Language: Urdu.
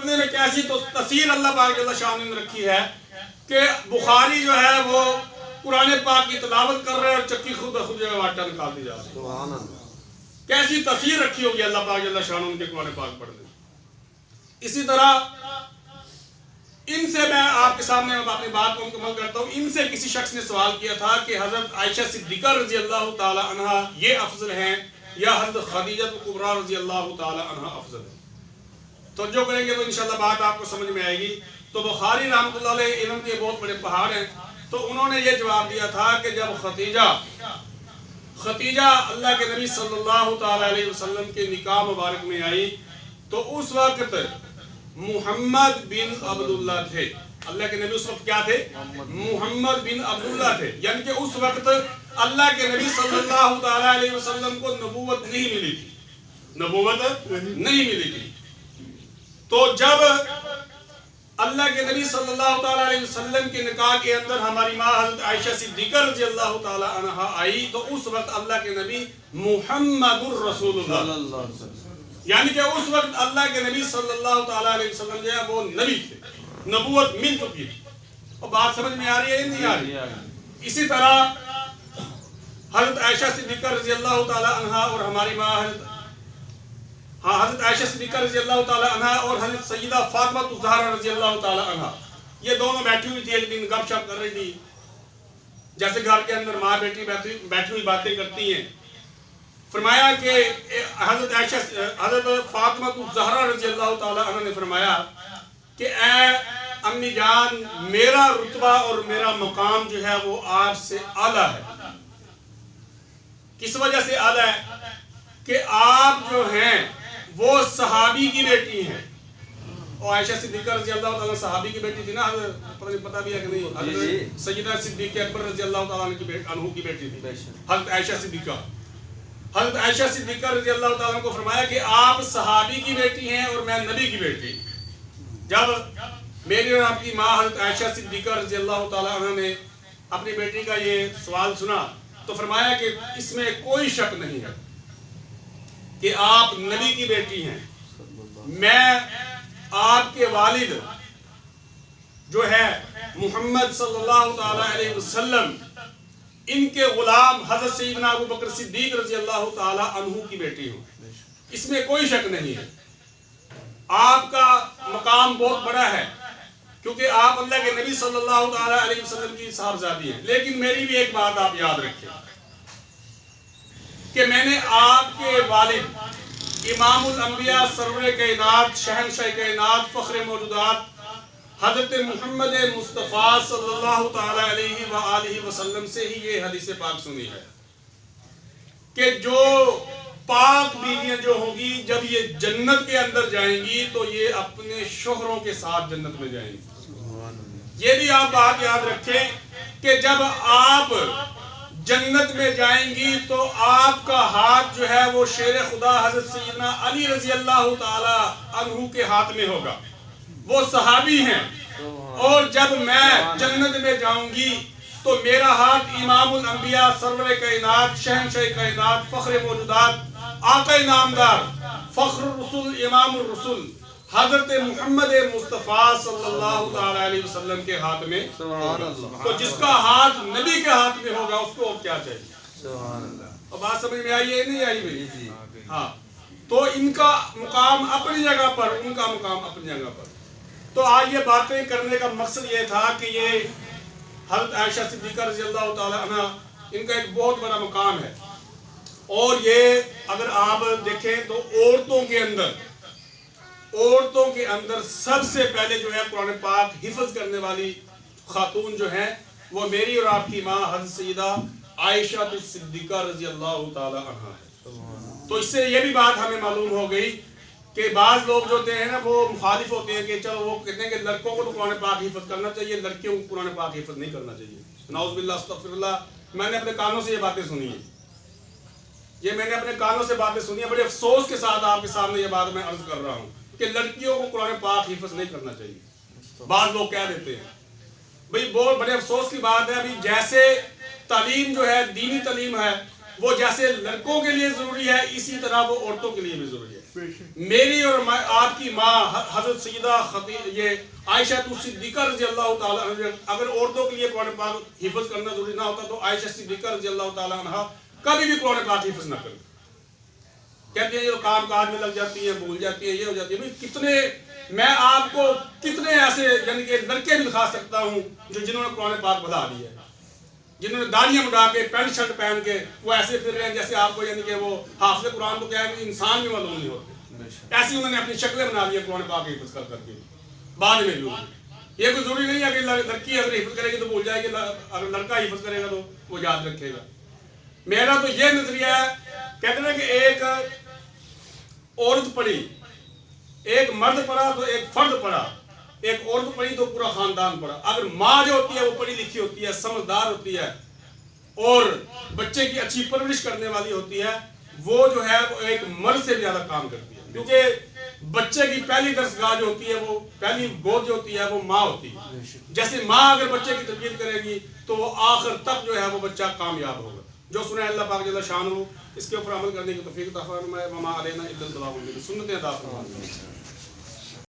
پڑھنے میں کیسی تو تفسیر اللہ پاک جل شان نے رکھی ہے کہ بخاری جو ہے وہ قرآن پاک کی تلاوت کر رہے ہیں اور چکی خود بخود جو ہے آٹا نکال دی جا رہی ہے. سبحان اللہ. کیسی تفسیر رکھی ہوگی اللہ پاک جل شان ان کے قرآن پاک پڑھنے. اسی طرح ان سے میں آپ کے سامنے اپنی بات کو مکمل کرتا ہوں. ان سے کسی شخص نے سوال کیا تھا کہ حضرت عائشہ صدیقہ رضی اللہ تعالی عنہا یہ افضل ہیں یا حضرت خدیجہ کبریٰ رضی اللہ تعالی عنہا افضل ہیں. توجہ کریں گے تو انشاءاللہ بات آپ کو سمجھ میں آئے گی. تو بخاری رحمۃ اللہ علیہ علم کے بہت بڑے پہاڑ ہیں. تو انہوں نے یہ جواب دیا تھا کہ جب خدیجہ اللہ کے نبی صلی اللہ تعالی علیہ وسلم کے نکاح مبارک میں آئی تو اس وقت محمد بن عبداللہ تھے. اللہ کے نبی اس وقت کیا تھے؟ محمد بن عبداللہ تھے. یعنی کہ اس وقت اللہ کے نبی صلی اللہ تعالی علیہ وسلم کو نبوت نہیں ملی تھی. نبوت نہیں ملی تھی. تو جب اللہ کے نبی صلی اللہ تعالی علیہ وسلم کے نکاح کے اندر ہماری ماں حضرت عائشہ صدیقہ رضی اللہ تعالی عنہا آئی تو اس وقت اللہ کے نبی محمد الرسول اللہ یعنی کہ اس وقت اللہ کے نبی صلی اللہ تعالی علیہ وسلم جو ہے وہ نبی تھے. نبوت مل چکی تھی. اور بات سمجھ میں آ رہی ہے نہیں آ رہی؟ اسی طرح حضرت عائشہ صدیقہ رضی اللہ تعالی عنہا اور ہماری ماں حضرت عائشہ صدیقہ رضی اللہ تعالی عنہا اور حضرت سیدہ فاطمہ الزہرا رضی اللہ تعالی عنہا یہ دونوں بیٹھی ہوئی تھی. ایک دن گپ شپ کر رہی تھی جیسے گھر کے اندر ماں بیٹی بیٹھی ہوئی باتیں کرتی ہیں. فرمایا کہ حضرت فاطمہ الزہرا رضی اللہ تعالی عنہ نے فرمایا کہ اے امی جان میرا رتبہ اور میرا مقام جو ہے وہ آپ سے اعلیٰ ہے. کس وجہ سے اعلیٰ ہے؟ کہ آپ جو ہیں وہ صحابی کی بیٹی ہیں. اور عائشہ صدیقہ رضی اللہ تعالیٰ صحابی کی بیٹی تھی نا. پتہ بھی ہے کہ نہیں؟ حضرت سیدہ صدیقہ اکبر رضی اللہ تعالیٰ عنہ کی بیٹی تھی حضرت عائشہ صدیقہ. حضرت عائشہ صدیقہ رضی اللہ تعالیٰ عنہ کو فرمایا کہ آپ صحابی کی بیٹی ہیں اور میں نبی کی بیٹی. جب میری اور آپ کی ماں حضرت عائشہ صدیقہ رضی اللہ تعالیٰ عنہ نے اپنی بیٹی کا یہ سوال سنا تو فرمایا کہ اس میں کوئی شک نہیں ہے کہ آپ نبی کی بیٹی ہیں. میں آپ کے والد جو ہے محمد صلی اللہ تعالی علیہ وسلم ان کے غلام حضرت سیدنا ابو بکر صدیق رضی اللہ تعالی عنہ کی بیٹی ہوں. اس میں کوئی شک نہیں ہے. آپ کا مقام بہت بڑا ہے کیونکہ آپ اللہ کے نبی صلی اللہ تعالی علیہ وسلم کی صاحبزادی ہیں. لیکن میری بھی ایک بات آپ یاد رکھیں کہ میں نے آپ کے والد امام الانبیاء سرور کائنات شہنشاہ کائنات فخر موجودات حضرت محمد مصطفیٰ صلی اللہ تعالی علیہ وآلہ وسلم سے ہی یہ حدیث پاک سنی ہے کہ جو پاک بیویاں جو ہوں گی جب یہ جنت کے اندر جائیں گی تو یہ اپنے شوہروں کے ساتھ جنت میں جائیں گی. یہ بھی آپ بات یاد رکھیں کہ جب آپ جنت میں جائیں گی تو آپ کا ہاتھ جو ہے وہ شیر خدا حضرت سیدنا علی رضی اللہ تعالی عنہ کے ہاتھ میں ہوگا. وہ صحابی ہیں. اور جب میں جنت میں جاؤں گی تو میرا ہاتھ امام الانبیاء سرور کائنات شہنشاہ کائنات فخر موجودات آقا نامدار فخر الرسول امام الرسول حضرت محمد مصطفیٰ صلی اللہ تعالی علیہ وسلم کے ہاتھ میں. تو جس کا ہاتھ نبی کے ہاتھ میں ہوگا اس کو کیا چاہیے؟ اور بات سمجھ میں آئی ہے نہیں آئی بھائی؟ ہاں. تو ان کا مقام اپنی جگہ پر ان کا مقام اپنی جگہ پر. تو آج یہ باتیں کرنے کا مقصد یہ تھا کہ یہ حضرت عائشہ صدیقہ رضی اللہ تعالی عنہ ان کا ایک بہت بڑا مقام ہے. اور یہ اگر آپ دیکھیں تو عورتوں کے اندر سب سے پہلے جو ہے قرآن پاک حفظ کرنے والی خاتون جو ہیں وہ میری اور آپ کی ماں حضرت سیدہ عائشہ صدیقہ رضی اللہ تعالی عنہا ہے. تو اس سے یہ بھی بات ہمیں معلوم ہو گئی کہ بعض لوگ جو ہوتے ہیں نا وہ مخالف ہوتے ہیں کہ چلو وہ کہتے ہیں کہ لڑکوں کو تو قرآن پاک حفظ کرنا چاہیے لڑکیوں کو قرآن پاک حفظ نہیں کرنا چاہیے. نعوذ باللہ استغفر اللہ. میں نے اپنے کانوں سے یہ باتیں سنی ہیں. میں نے اپنے کانوں سے باتیں سنی ہیں. بڑے افسوس کے ساتھ آپ کے سامنے یہ بات میں عرض کر رہا ہوں کہ لڑکیوں کو قرآن پاک حفظ نہیں کرنا چاہیے. بعض لوگ کہہ دیتے ہیں بھئی بہت بڑے افسوس کی بات ہے. ابھی جیسے تعلیم جو ہے دینی تعلیم ہے وہ جیسے لڑکوں کے لیے ضروری ہے اسی طرح وہ عورتوں کے لیے بھی ضروری ہے. میری اور آپ کی ماں حضرت سیدہ یہ عائشہ صدیقہ رضی اللہ تعالیٰ عنہ، اگر عورتوں کے لیے قرآن پاک حفظ کرنا ضروری نہ ہوتا تو عائشہ صدیقہ رضی اللہ تعالیٰ عنہ کبھی بھی قرآن پاک حفظ نہ کریں. کہتے ہیں یہ کام کاج میں لگ جاتی ہے، بھول جاتی ہے، یہ ہو جاتی ہے. کتنے میں آپ کو کتنے ایسے یعنی کہ لڑکے بھی دکھا سکتا ہوں جو جنہوں نے قرآن پاک بھلا دیا ہے، جنہوں نے داڑیاں مڈا کے پینٹ شرٹ پہن کے وہ ایسے پھر رہے ہیں جیسے آپ کو یعنی کہ وہ حافظ قرآن کو کیا ہے کہ انسان بھی معلوم نہیں ہوتے. ایسی انہوں نے اپنی شکلیں بنا لی قرآن پاک حفظ کر کے بعد میں بھی. یہ کوئی ضروری نہیں ہے کہ لڑکی اگر حفظ کرے گی تو بھول جائے گی، اگر لڑکا حفظ کرے گا تو وہ یاد رکھے گا. میرا تو یہ نظریہ ہے، کہتے ہیں کہ ایک عورت پڑھی، ایک مرد پڑھا تو ایک فرد پڑھا، ایک عورت پڑھی تو پورا خاندان پڑھا. اگر ماں جو ہوتی ہے وہ پڑھی لکھی ہوتی ہے، سمجھدار ہوتی ہے اور بچے کی اچھی پرورش کرنے والی ہوتی ہے، وہ جو ہے وہ ایک مرد سے بھی زیادہ کام کرتی ہے. کیونکہ بچے کی پہلی درسگاہ جو ہوتی ہے، وہ پہلی گود جو ہوتی ہے وہ ماں ہوتی ہے. جیسے ماں اگر بچے کی تربیت کرے گی تو وہ آخر تک جو ہے وہ بچہ کامیاب ہوگا. جو سنے اللہ پاک جل شان ہو اس کے اوپر عمل کرنے کی توفیق عطا فرمائے. وما علینا الا البلاغ، سنتیں عطا فرمائے.